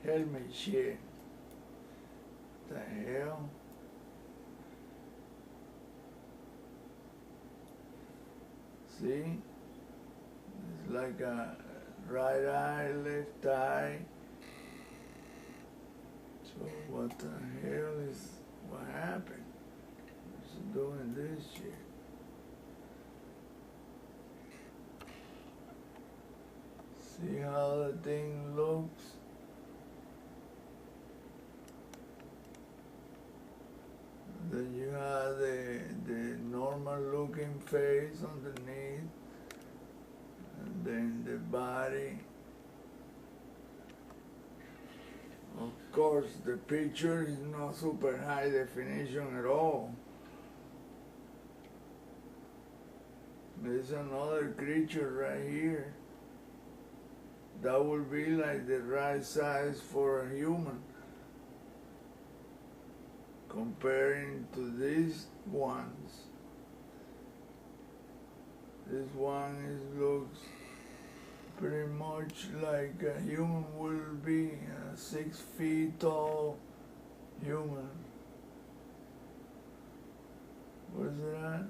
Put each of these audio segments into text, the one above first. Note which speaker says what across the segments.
Speaker 1: helmet shit. The hell? See? It's like a right eye, left eye. So what the hell is, what happened? It's doing this shit. See how the thing looks? Then you have the normal looking face underneath, and then the body. Of course, the picture is not super high definition at all. There's another creature right here. That would be like the right size for a human. Comparing to these ones. This one looks pretty much like a human will be, a 6 feet tall human. Where's it at?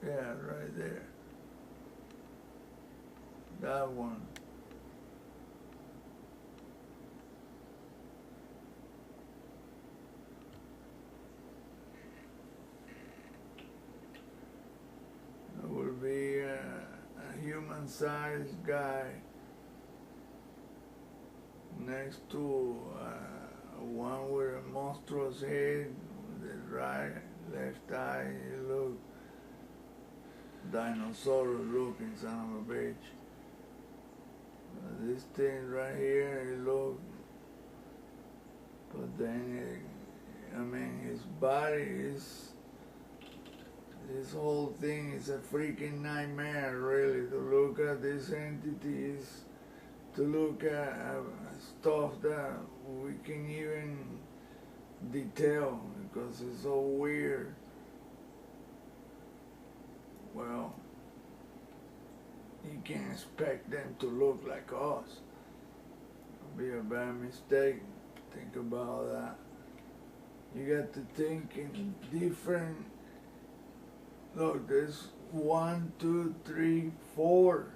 Speaker 1: Yeah, right there. That one. That will be a human-sized guy next to one with a monstrous head, with the right, left eye. It looks dinosaur-looking son of a bitch. This thing right here, it looks, but then I mean, his body is, this whole thing is a freaking nightmare, really, to look at these entities, to look at stuff that we can even detail, because it's so weird. Well, you can't expect them to look like us. It'll be a bad mistake. Think about that. You got to think in different. Look, there's 1, 2, 3, 4.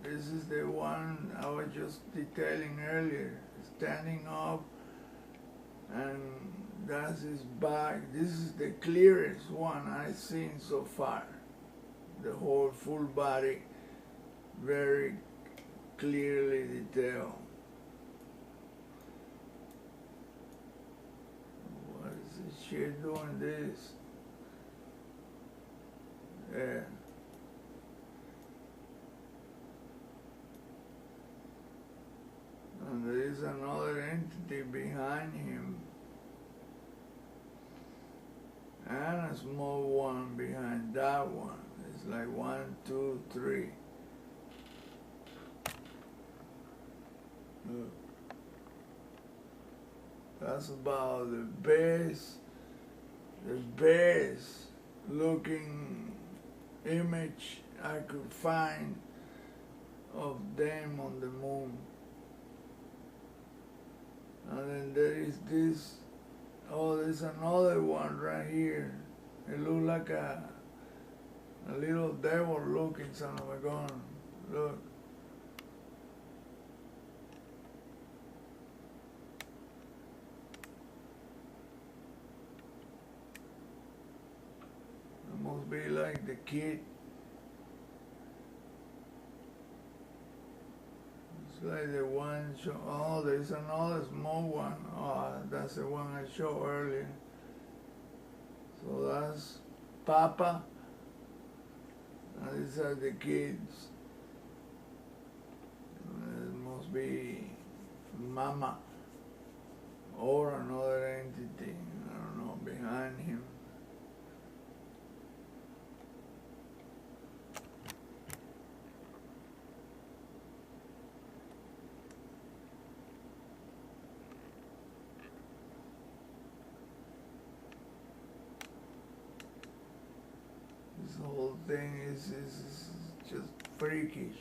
Speaker 1: This is the one I was just detailing earlier. Standing up, and that's his back. This is the clearest one I've seen so far. The whole full body, very clearly detailed. What is this shit doing this? Yeah. And there is another entity behind him. And a small one behind that one. It's like 1, 2, 3. Look. That's about the best looking image I could find of them on the moon. And then there is this, oh, there's another one right here. It looks like a little devil looking son of a gun. Look. It must be like the kid. It's like the one show. Oh, there's another small one. Oh, that's the one I showed earlier. So that's Papa. And these are the kids. It must be Mama or another entity, I don't know, behind him. This whole thing is just freakish.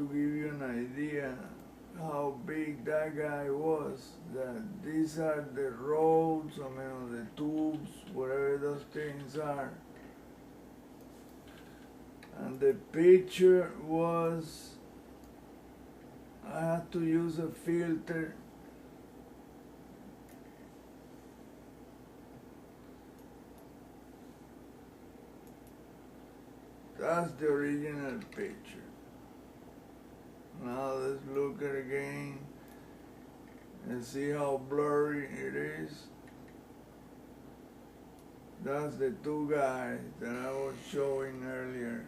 Speaker 1: to give you an idea how big that guy was, that these are the roads, I mean, the tubes, whatever those things are. And the picture was, I had to use a filter. That's the original picture. Now let's look at it again and see how blurry it is. That's the two guys that I was showing earlier.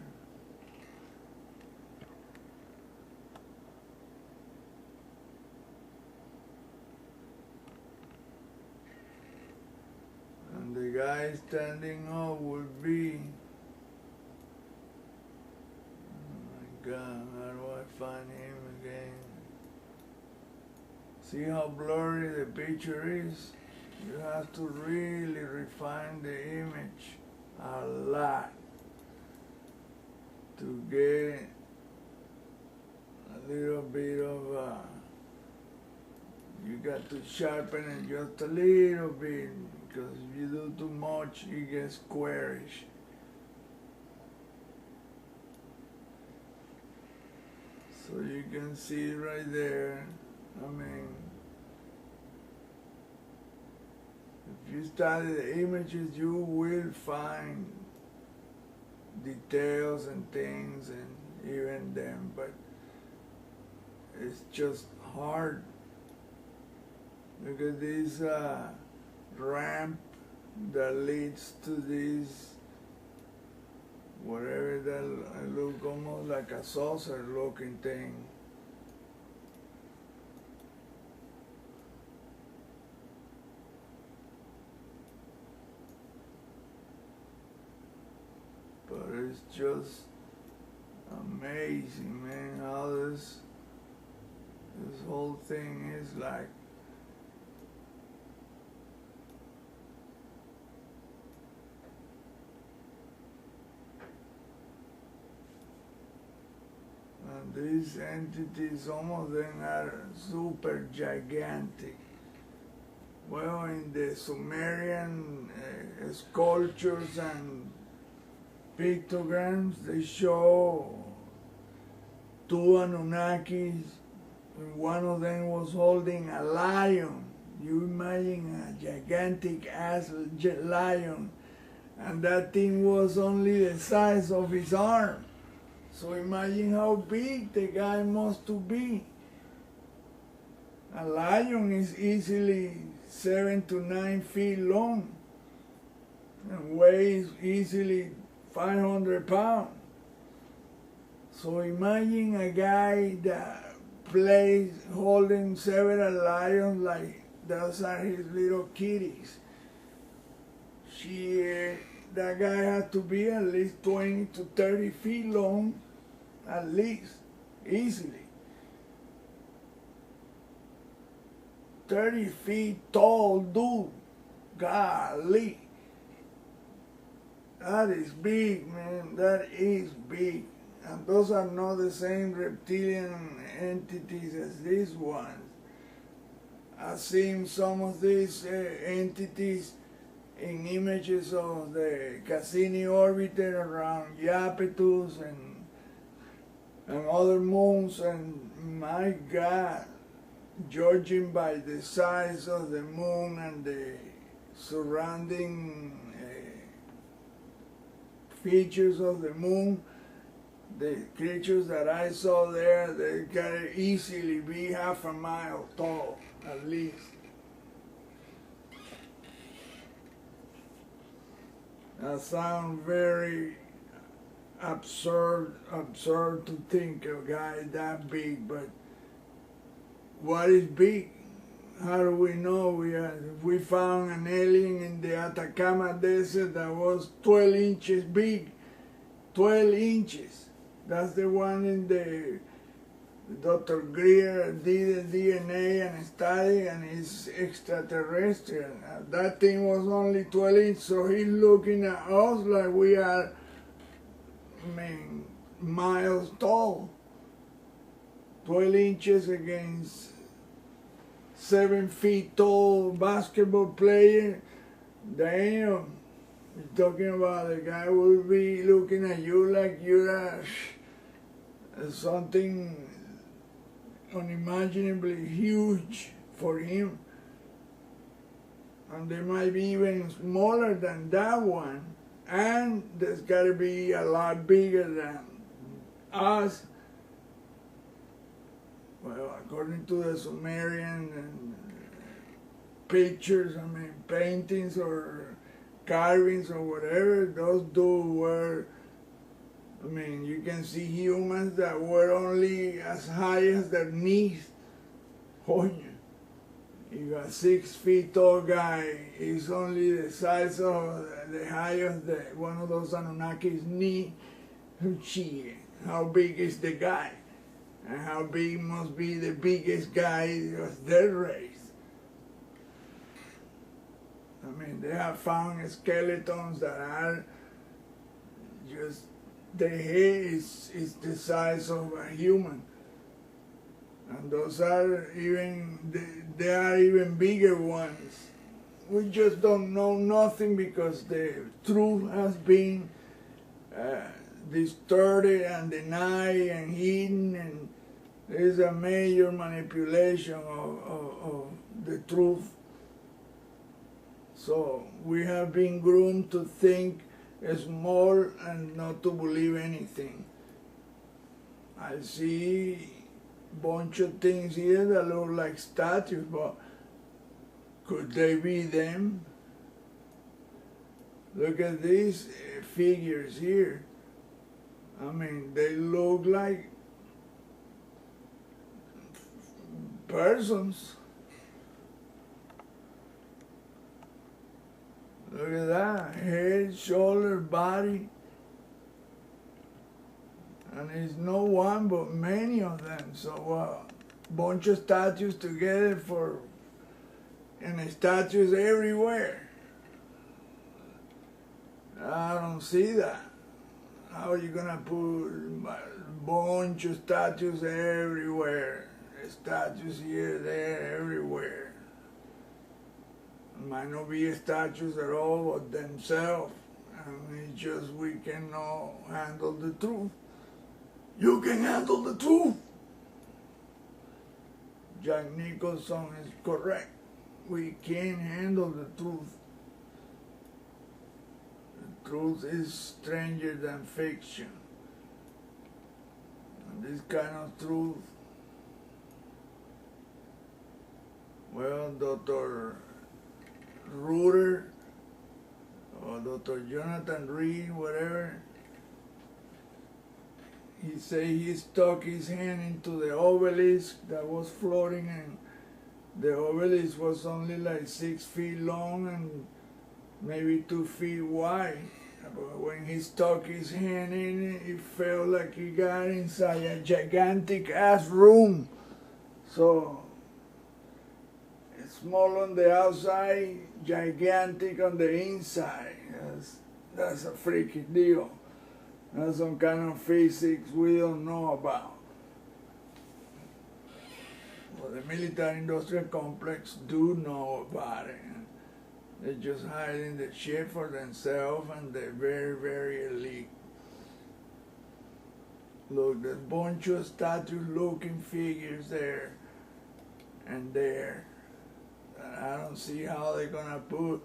Speaker 1: And the guy standing up would be, God, how do I find him again? See how blurry the picture is? You have to really refine the image a lot to get a little bit of, you got to sharpen it just a little bit, because if you do too much, it gets squarish. So you can see right there, I mean, if you study the images, you will find details and things and even them, but it's just hard. Look at this ramp that leads to this, whatever that look almost like a saucer looking thing. But it's just amazing, man, how this whole thing is like. And these entities, some of them are super gigantic. Well, in the Sumerian sculptures and pictograms, they show two Anunnakis, and one of them was holding a lion. You imagine a gigantic ass lion, and that thing was only the size of his arm. So imagine how big the guy must to be. A lion is easily 7 to 9 feet long and weighs easily 500 pounds. So imagine a guy that plays holding several lions like those are his little kitties. That guy had to be at least 20 to 30 feet long, at least, easily. 30 feet tall dude, golly. That is big, man, that is big. And those are not the same reptilian entities as these ones. I've seen some of these entities in images of the Cassini orbiter around Iapetus and other moons, and my God, judging by the size of the moon and the surrounding features of the moon, the creatures that I saw there, they can easily be half a mile tall, at least. That sounds very absurd to think a guy that big, but what is big? How do we know? We found an alien in the Atacama Desert that was 12 inches big. 12 inches. That's the one in the Dr. Greer did the DNA and study, and it's extraterrestrial. That thing was only 12 inches, so he's looking at us like we are, I mean, miles tall. 12 inches against 7 feet tall basketball player. Damn, you're talking about the guy will be looking at you like you're something unimaginably huge for him. And they might be even smaller than that one. And there's got to be a lot bigger than us. Well, according to the Sumerian pictures, I mean, paintings or carvings or whatever, those dudes were, I mean, you can see humans that were only as high as their knees. Oh, you got 6 feet tall guy, he's only the size of the height of one of those Anunnaki's knee. Gee, how big is the guy? And how big must be the biggest guy of their race? I mean, they have found skeletons that are just, the head is the size of a human. And those are even, they are even bigger ones. We just don't know nothing because the truth has been distorted and denied and hidden, and there is a major manipulation of the truth. So we have been groomed to think small and not to believe anything. I see bunch of things here that look like statues, but could they be them? Look at these figures here. I mean, they look like persons. Look at that, head, shoulder, body. And it's no one but many of them. So a bunch of statues together and statues everywhere. I don't see that. How are you gonna put a bunch of statues everywhere? Statues here, there, everywhere. Might not be statues at all, but themselves. And it's just we cannot handle the truth. You can handle the truth. Jack Nicholson is correct. We can handle the truth. The truth is stranger than fiction. And this kind of truth, well, Dr. Reuter or Dr. Jonathan Reed, whatever, he said he stuck his hand into the obelisk that was floating, and the obelisk was only like 6 feet long and maybe 2 feet wide. But when he stuck his hand in it, it felt like he got inside a gigantic ass room. So it's small on the outside, gigantic on the inside. That's a freaky deal. That's some kind of physics we don't know about. Well, the military-industrial complex do know about it. They're just hiding the shit for themselves, and they're very, very elite. Look, there's a bunch of statue-looking figures there and there. And I don't see how they're gonna put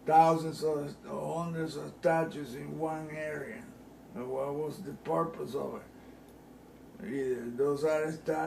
Speaker 1: thousands or hundreds of statues in one area. What was the purpose of it? Either those are statues